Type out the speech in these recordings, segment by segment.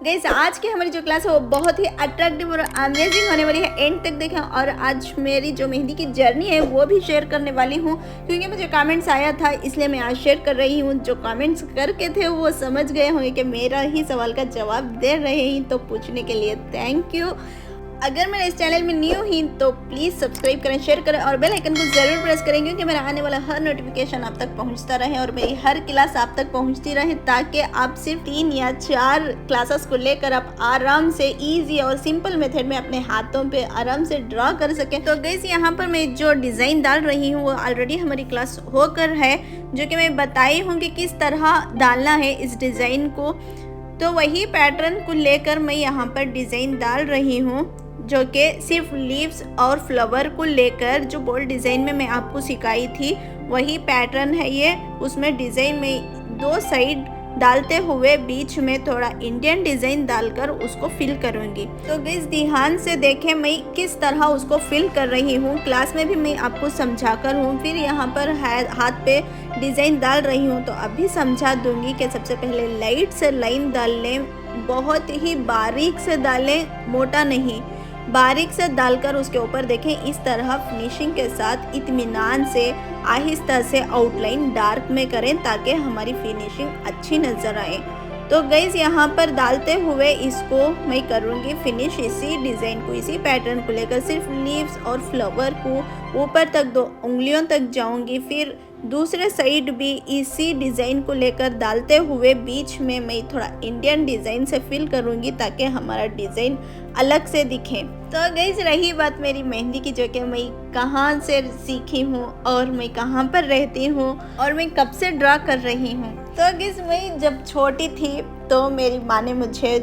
Guys आज की हमारी जो क्लास है वो बहुत ही अट्रैक्टिव और अमेजिंग होने वाली है। एंड तक देखें। और आज मेरी जो मेहंदी की जर्नी है वो भी शेयर करने वाली हूँ, क्योंकि मुझे कमेंट्स आया था इसलिए मैं आज शेयर कर रही हूँ। जो कमेंट्स करके थे वो समझ गए होंगे कि मेरा ही सवाल का जवाब दे रहे हैं, तो पूछने के लिए थैंक यू। अगर मेरे इस चैनल में न्यू ही तो प्लीज़ सब्सक्राइब करें, शेयर करें और बेल आइकन को ज़रूर प्रेस करें, क्योंकि मेरा आने वाला हर नोटिफिकेशन आप तक पहुंचता रहे और मेरी हर क्लास आप तक पहुंचती रहे, ताकि आप सिर्फ 3 या 4 क्लासेस को लेकर आप आराम से ईजी और सिंपल मेथड में अपने हाथों पे आराम से ड्रॉ कर सकें। तो गाइस यहाँ पर मैं जो डिज़ाइन डाल रही हूँ वो ऑलरेडी हमारी क्लास होकर है, जो कि मैं बताई हूँ कि किस तरह डालना है इस डिज़ाइन को। तो वही पैटर्न को लेकर मैं यहाँ पर डिज़ाइन डाल रही हूँ, जो कि सिर्फ लीव्स और फ्लावर को लेकर जो बोल्ड डिज़ाइन में मैं आपको सिखाई थी वही पैटर्न है ये। उसमें डिज़ाइन में 2 साइड डालते हुए बीच में थोड़ा इंडियन डिज़ाइन डालकर उसको फिल करूँगी। तो गाइस ध्यान से देखें मैं किस तरह उसको फिल कर रही हूँ। क्लास में भी मैं आपको समझा कर हूँ, फिर यहाँ पर हाथ पे डिज़ाइन डाल रही हूँ तो अभी समझा दूँगी कि सबसे पहले लाइट से लाइन डाल लें, बहुत ही बारीक से डालें, मोटा नहीं, बारीक से डालकर उसके ऊपर देखें इस तरह फिनिशिंग के साथ इत्मीनान से आहिस्ता से आउटलाइन डार्क में करें, ताकि हमारी फिनिशिंग अच्छी नज़र आए। तो गाइस यहाँ पर डालते हुए इसको मैं करूँगी फिनिश इसी डिज़ाइन को, इसी पैटर्न को लेकर सिर्फ लीव्स और फ्लावर को ऊपर तक 2 उंगलियों तक जाऊँगी। फिर दूसरे साइड भी इसी डिज़ाइन को लेकर डालते हुए बीच में मैं थोड़ा इंडियन डिज़ाइन से फिल करूँगी, ताकि हमारा डिज़ाइन अलग से दिखे। तो गाइस रही बात मेरी मेहंदी की, जो कि मैं कहाँ से सीखी हूँ और मैं कहाँ पर रहती हूँ और मैं कब से ड्रा कर रही हूँ। तो गाइस मैं जब छोटी थी तो मेरी माँ ने मुझे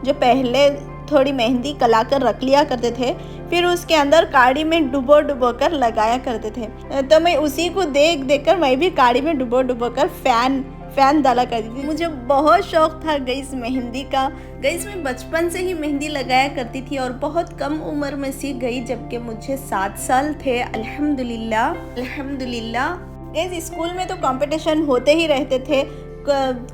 जो पहले थोड़ी मेहंदी कला कर रख लिया करते थे, फिर उसके अंदर काड़ी में डुबो कर लगाया करते थे। तो मैं उसी को देख कर मैं भी काड़ी में डुबो कर फैन डाला करती थी। मुझे बहुत शौक था गाइस मेहंदी का। गाइस मैं बचपन से ही मेहंदी लगाया करती थी और बहुत कम उम्र में सीख गई, जबकि मुझे 7 साल थे। अल्हम्दुलिल्लाह अल्हम्दुलिल्लाह। गाइस स्कूल में तो कंपटीशन होते ही रहते थे,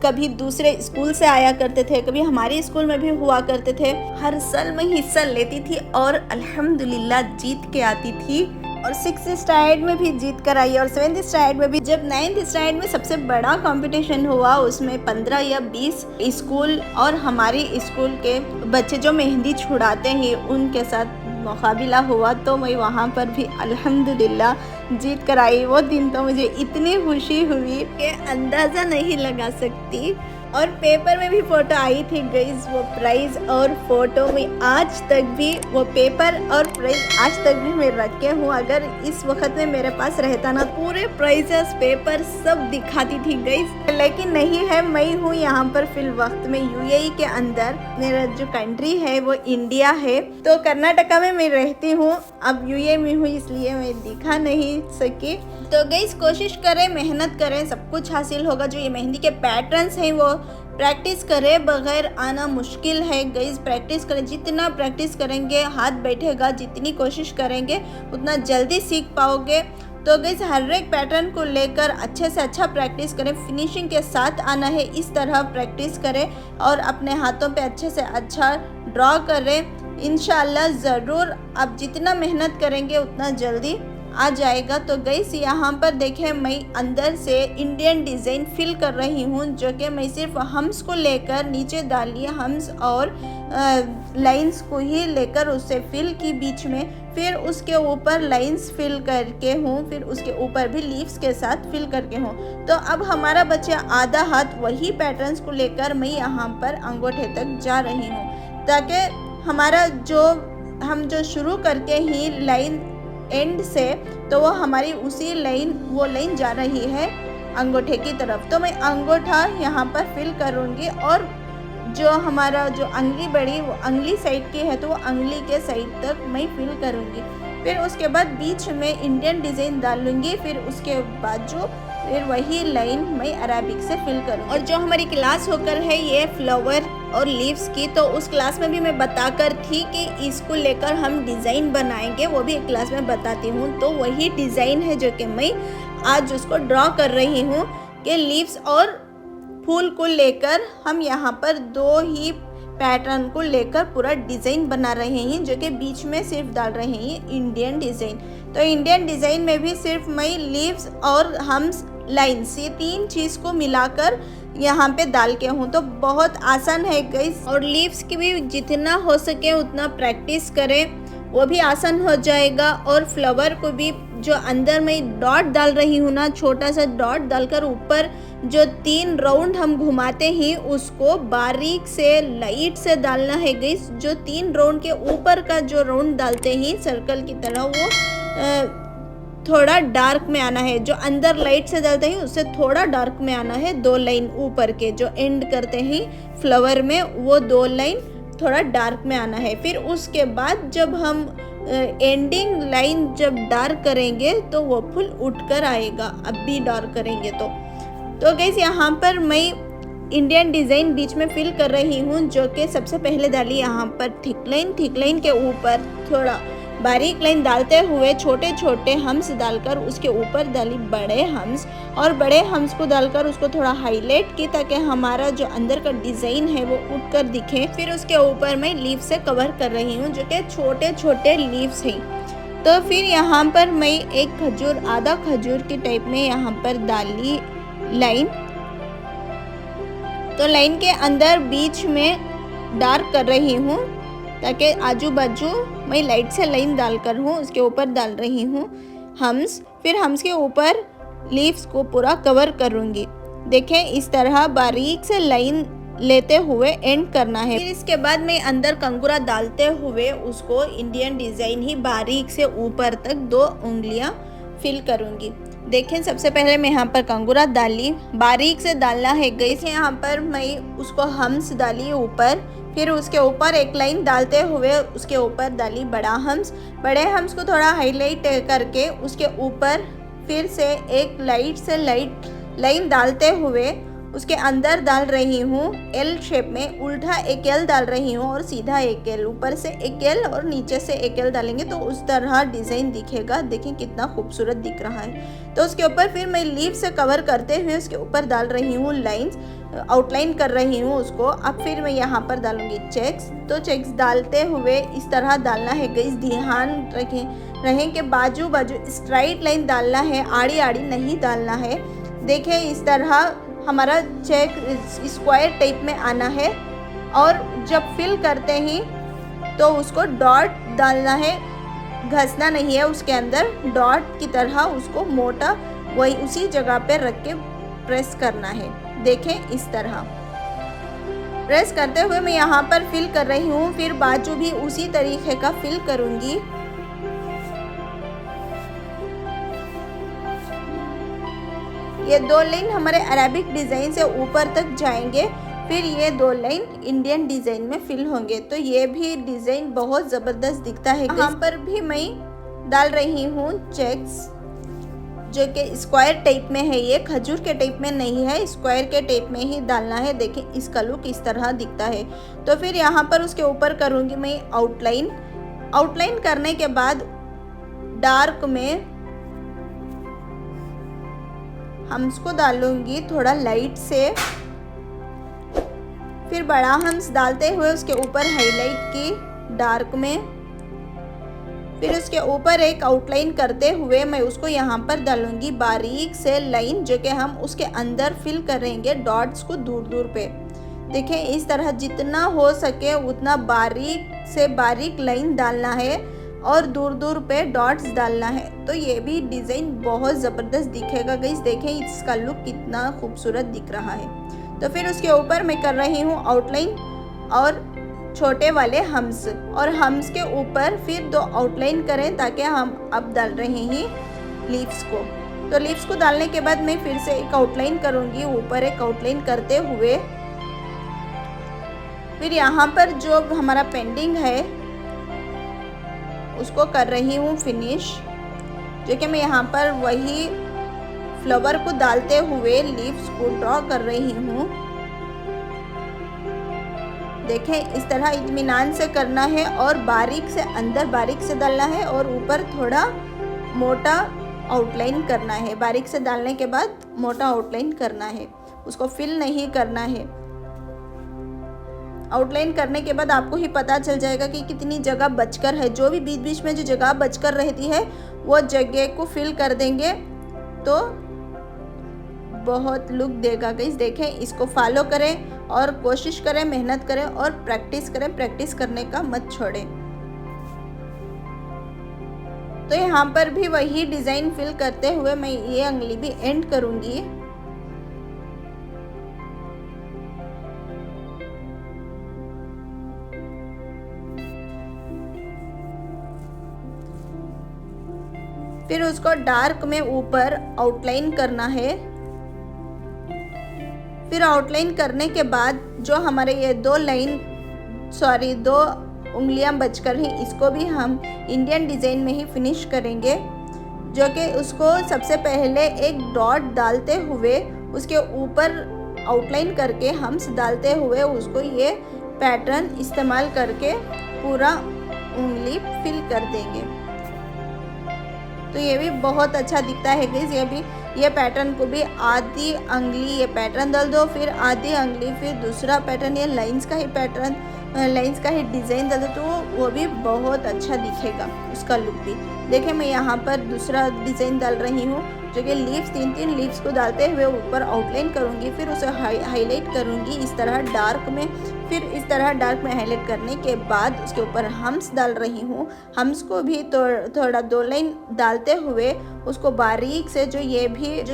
कभी दूसरे स्कूल से आया करते थे, कभी हमारे स्कूल में भी हुआ करते थे। हर साल मैं हिस्सा लेती थी और अल्हम्दुलिल्लाह जीत के आती थी, और 6th स्टैंडर्ड में भी जीत कर आई और 7th स्टैंडर्ड में भी। जब 9th स्टैंडर्ड में सबसे बड़ा कंपटीशन हुआ, उसमें 15 या 20 स्कूल और हमारी स्कूल के बच्चे जो मेहंदी छुड़ाते हैं उनके साथ मुकाबला हुआ, तो मैं वहाँ पर भी अल्हम्दुलिल्लाह जीत कर आई। वो दिन तो मुझे इतनी खुशी हुई कि अंदाज़ा नहीं लगा सकती। और पेपर में भी फ़ोटो आई थी गाइस, वो प्राइज़ और फ़ोटो में आज तक भी वो पेपर और प्राइज़ आज तक भी मैं रखे हूँ। अगर इस वक्त में मेरे पास रहता ना, पूरे प्राइजेस पेपर सब दिखाती थी गाइस, लेकिन नहीं है। मैं हूँ यहाँ पर फिल वक्त में यूएई के अंदर, मेरा जो कंट्री है वो इंडिया है। तो कर्नाटका में मैं रहती हूँ, अब यूएई में हूँ इसलिए मैं दिखा नहीं सकी। तो गाइस कोशिश करें, मेहनत करें, सब कुछ हासिल होगा। जो ये मेहंदी के पैटर्न्स हैं वो प्रैक्टिस करें, बगैर आना मुश्किल है गाइस। प्रैक्टिस करें, जितना प्रैक्टिस करेंगे हाथ बैठेगा, जितनी कोशिश करेंगे उतना जल्दी सीख पाओगे। तो गाइस हर एक पैटर्न को लेकर अच्छे से अच्छा प्रैक्टिस करें, फिनिशिंग के साथ आना है, इस तरह प्रैक्टिस करें और अपने हाथों पे अच्छे से अच्छा ड्रॉ करें। इंशाल्लाह ज़रूर आप जितना मेहनत करेंगे उतना जल्दी आ जाएगा। तो गाइस यहाँ पर देखें मैं अंदर से इंडियन डिज़ाइन फिल कर रही हूँ, जो कि मैं सिर्फ हम्स को लेकर नीचे डाल लिया, हम्स और लाइंस को ही लेकर उससे फिल की बीच में, फिर उसके ऊपर लाइंस फिल करके हूँ, फिर उसके ऊपर भी लीव्स के साथ फिल करके हूँ। तो अब हमारा बचा आधा हाथ, वही पैटर्न्स को लेकर मैं यहाँ पर अंगूठे तक जा रही हूँ, ताकि हमारा हम जो शुरू करके ही लाइन एंड से, तो वो हमारी उसी वो लाइन जा रही है अंगूठे की तरफ। तो मैं अंगूठा यहाँ पर फिल करूँगी और जो हमारा जो अंगली बड़ी वो अंगली साइड की है, तो वो अंगली के साइड तक मैं फिल करूँगी। फिर उसके बाद बीच में इंडियन डिज़ाइन डालूँगी, फिर उसके बाद फिर वही लाइन मैं अरेबिक से फिल करूँ। और जो हमारी क्लास होकर है ये फ्लावर और लीव्स की, तो उस क्लास में भी मैं बताकर थी कि इसको लेकर हम डिज़ाइन बनाएंगे, वो भी एक क्लास में बताती हूँ। तो वही डिज़ाइन है जो कि मैं आज उसको ड्रॉ कर रही हूँ कि लीव्स और फूल को लेकर हम यहाँ पर 2 ही पैटर्न को लेकर पूरा डिज़ाइन बना रहे हैं, जो कि बीच में सिर्फ डाल रहे हैं इंडियन डिज़ाइन। तो इंडियन डिज़ाइन में भी सिर्फ मैं लीव्स और हम्स लाइन्स ये 3 चीज़ को मिलाकर यहाँ पे डाल के हूँ। तो बहुत आसान है गाइस, और लीव्स की भी जितना हो सके उतना प्रैक्टिस करें, वो भी आसान हो जाएगा। और फ्लावर को भी जो अंदर मैं डॉट डाल रही हूँ ना, छोटा सा डॉट डालकर ऊपर जो 3 राउंड हम घुमाते हैं उसको बारीक से लाइट से डालना है गाइस। जो 3 राउंड के ऊपर का जो राउंड डालते हैं सर्कल की तरह, वो थोड़ा डार्क में आना है। जो अंदर लाइट से डालते हैं उससे थोड़ा डार्क में आना है। 2 लाइन ऊपर के जो एंड करते हैं फ्लावर में, वो 2 लाइन थोड़ा डार्क में आना है। फिर उसके बाद जब हम एंडिंग लाइन जब डार्क करेंगे तो वो फुल उठकर आएगा, अब भी डार्क करेंगे तो गाइस यहाँ पर मैं इंडियन डिज़ाइन बीच में फिल कर रही हूँ, जो कि सबसे पहले डाली यहाँ पर थिक लाइन के ऊपर थोड़ा बारीक लाइन डालते हुए छोटे छोटे हम्स डालकर उसके ऊपर डाली बड़े हम्स, और बड़े हम्स को डालकर उसको थोड़ा हाईलाइट की ताकि हमारा जो अंदर का डिज़ाइन है वो उठकर दिखे। फिर उसके ऊपर मैं लीव से कवर कर रही हूँ, जो कि छोटे छोटे लीव्स हैं। तो फिर यहाँ पर मैं एक खजूर, आधा खजूर की टाइप में यहाँ पर डाली लाइन। तो लाइन के अंदर बीच में डार्क कर रही हूँ ताकि आजू बाजू मैं लाइट से लाइन डालकर हूँ, उसके ऊपर डाल रही हूँ हम्स। फिर हम्स के ऊपर लीव्स को पूरा कवर करूँगी। देखें इस तरह बारीक से लाइन लेते हुए एंड करना है। फिर इसके बाद मैं अंदर कंगूरा डालते हुए उसको इंडियन डिज़ाइन ही बारीक से ऊपर तक 2 उंगलियां फिल करूँगी। देखें सबसे पहले मैं यहाँ पर कंगूरा डाली, बारीक से डालना है गाइस। यहाँ पर मैं उसको हम्स डाली ऊपर, फिर उसके ऊपर एक लाइन डालते हुए उसके ऊपर डाली बड़ा हम्स। बड़े हम्स को थोड़ा हाईलाइट करके उसके ऊपर फिर से एक लाइट से लाइट लाइन डालते हुए उसके अंदर डाल रही हूँ एल शेप में, उल्टा एक एल डाल रही हूँ और सीधा एक एल, ऊपर से एक एल और नीचे से एक एल डालेंगे तो उस तरह डिज़ाइन दिखेगा। देखें कितना खूबसूरत दिख रहा है। तो उसके ऊपर फिर मैं लीव से कवर करते हुए उसके ऊपर डाल रही हूँ लाइंस, आउटलाइन कर रही हूँ उसको। अब फिर मैं यहाँ पर डालूंगी चेक्स। तो चेक्स डालते हुए इस तरह डालना है गाइस, ध्यान रहें कि बाजू बाजू स्ट्राइट लाइन डालना है, आड़ी आड़ी नहीं डालना है। देखें इस तरह हमारा चेक स्क्वायर टाइप में आना है, और जब फिल करते हैं तो उसको डॉट डालना है, घसना नहीं है उसके अंदर, डॉट की तरह उसको मोटा वही उसी जगह पे रख के प्रेस करना है। देखें इस तरह प्रेस करते हुए मैं यहाँ पर फिल कर रही हूँ। फिर बाजू भी उसी तरीके का फिल करूँगी। ये 2 लाइन हमारे अरेबिक डिज़ाइन से ऊपर तक जाएंगे, फिर ये 2 लाइन इंडियन डिज़ाइन में फिल होंगे। तो ये भी डिज़ाइन बहुत ज़बरदस्त दिखता है। यहाँ पर भी मैं डाल रही हूँ चेक्स, जो कि स्क्वायर टाइप में है, ये खजूर के टाइप में नहीं है, स्क्वायर के टाइप में ही डालना है। देखें इसका लुक इस तरह दिखता है। तो फिर यहाँ पर उसके ऊपर करूँगी मैं आउटलाइन। आउटलाइन करने के बाद डार्क में हम्स को डालूंगी थोड़ा लाइट से, फिर बड़ा हम्स डालते हुए उसके ऊपर हाईलाइट की डार्क में, फिर उसके ऊपर एक आउटलाइन करते हुए मैं उसको यहाँ पर डालूंगी बारीक से लाइन, जो कि हम उसके अंदर फिल करेंगे डॉट्स को दूर दूर पे। देखें इस तरह जितना हो सके उतना बारीक से बारीक लाइन डालना है और दूर दूर पे डॉट्स डालना है। तो ये भी डिज़ाइन बहुत ज़बरदस्त दिखेगा गाइस। देखें इसका लुक कितना खूबसूरत दिख रहा है। तो फिर उसके ऊपर मैं कर रही हूँ आउटलाइन और छोटे वाले हम्स, और हम्स के ऊपर फिर 2 आउटलाइन करें ताकि हम अब डाल रहे हैं लीव्स को। तो लीव्स को डालने के बाद मैं फिर से एक आउटलाइन करूँगी, ऊपर एक आउटलाइन करते हुए फिर यहाँ पर जो हमारा पेंडिंग है उसको कर रही हूँ फिनिश, जो कि मैं यहाँ पर वही फ्लावर को डालते हुए लीव्स को ड्रॉ कर रही हूँ। देखें इस तरह इत्मीनान से करना है और बारीक से अंदर बारीक से डालना है और ऊपर थोड़ा मोटा आउटलाइन करना है। बारीक से डालने के बाद मोटा आउटलाइन करना है, उसको फिल नहीं करना है। आउटलाइन करने के बाद आपको ही पता चल जाएगा कि कितनी जगह बचकर है। जो भी बीच बीच में जो जगह बचकर रहती है वो जगह को फिल कर देंगे तो बहुत लुक देगा गाइस। देखें, इसको फॉलो करें और कोशिश करें, मेहनत करें और प्रैक्टिस करें। प्रैक्टिस करने का मत छोड़ें। तो यहाँ पर भी वही डिज़ाइन फिल करते हुए मैं ये अंगुली भी एंड करूँगी। फिर उसको डार्क में ऊपर आउटलाइन करना है। फिर आउटलाइन करने के बाद जो हमारे ये दो उंगलियां बचकर हैं, इसको भी हम इंडियन डिज़ाइन में ही फिनिश करेंगे। जो कि उसको सबसे पहले एक डॉट डालते हुए उसके ऊपर आउटलाइन करके हम्स डालते हुए उसको ये पैटर्न इस्तेमाल करके पूरा उंगली फिल कर देंगे। तो ये भी बहुत अच्छा दिखता है गाइस। ये पैटर्न को भी आधी अंगुली ये पैटर्न डाल दो, फिर आधी अंगुली, फिर दूसरा पैटर्न ये लाइंस का ही पैटर्न, लाइंस का ही डिज़ाइन डाल दो तो वो भी बहुत अच्छा दिखेगा, उसका लुक भी। देखें, मैं यहाँ पर दूसरा डिज़ाइन डाल रही हूँ जो कि लीव्स, 3 लीव्स को डालते हुए ऊपर आउटलाइन करूँगी, फिर उसे हाईलाइट करूँगी इस तरह डार्क में। फिर इस तरह डार्क में हाईलाइट करने के बाद उसके ऊपर हम्स डाल रही हूँ। हम्स को भी थोड़ा 2 लाइन डालते हुए उसको बारीक से जो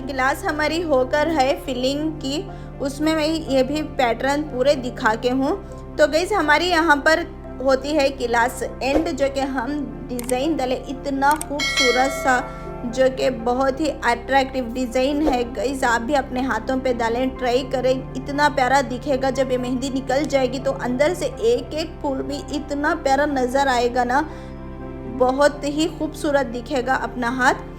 गिलास हमारी होकर है फिलिंग की, उसमें मैं ये भी पैटर्न पूरे दिखा के हूँ। तो गाइस, हमारी यहाँ पर होती है गिलास एंड, जो कि हम डिज़ाइन डाले इतना खूबसूरत सा, जो कि बहुत ही अट्रैक्टिव डिज़ाइन है गाइस। आप भी अपने हाथों पे डालें, ट्राई करें, इतना प्यारा दिखेगा। जब ये मेहंदी निकल जाएगी तो अंदर से एक एक फूल भी इतना प्यारा नज़र आएगा ना, बहुत ही खूबसूरत दिखेगा अपना हाथ।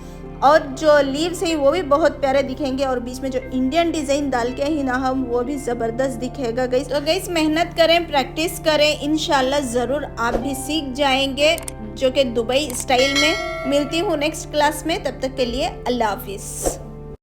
और जो लीव्स है वो भी बहुत प्यारे दिखेंगे और बीच में जो इंडियन डिज़ाइन डाल के ही ना हम, वो भी ज़बरदस्त दिखेगा गाइस। तो गाइस, मेहनत करें, प्रैक्टिस करें, इंशाल्लाह ज़रूर आप भी सीख जाएंगे, जो कि दुबई स्टाइल में। मिलती हूँ नेक्स्ट क्लास में, तब तक के लिए अल्लाह हाफिज़।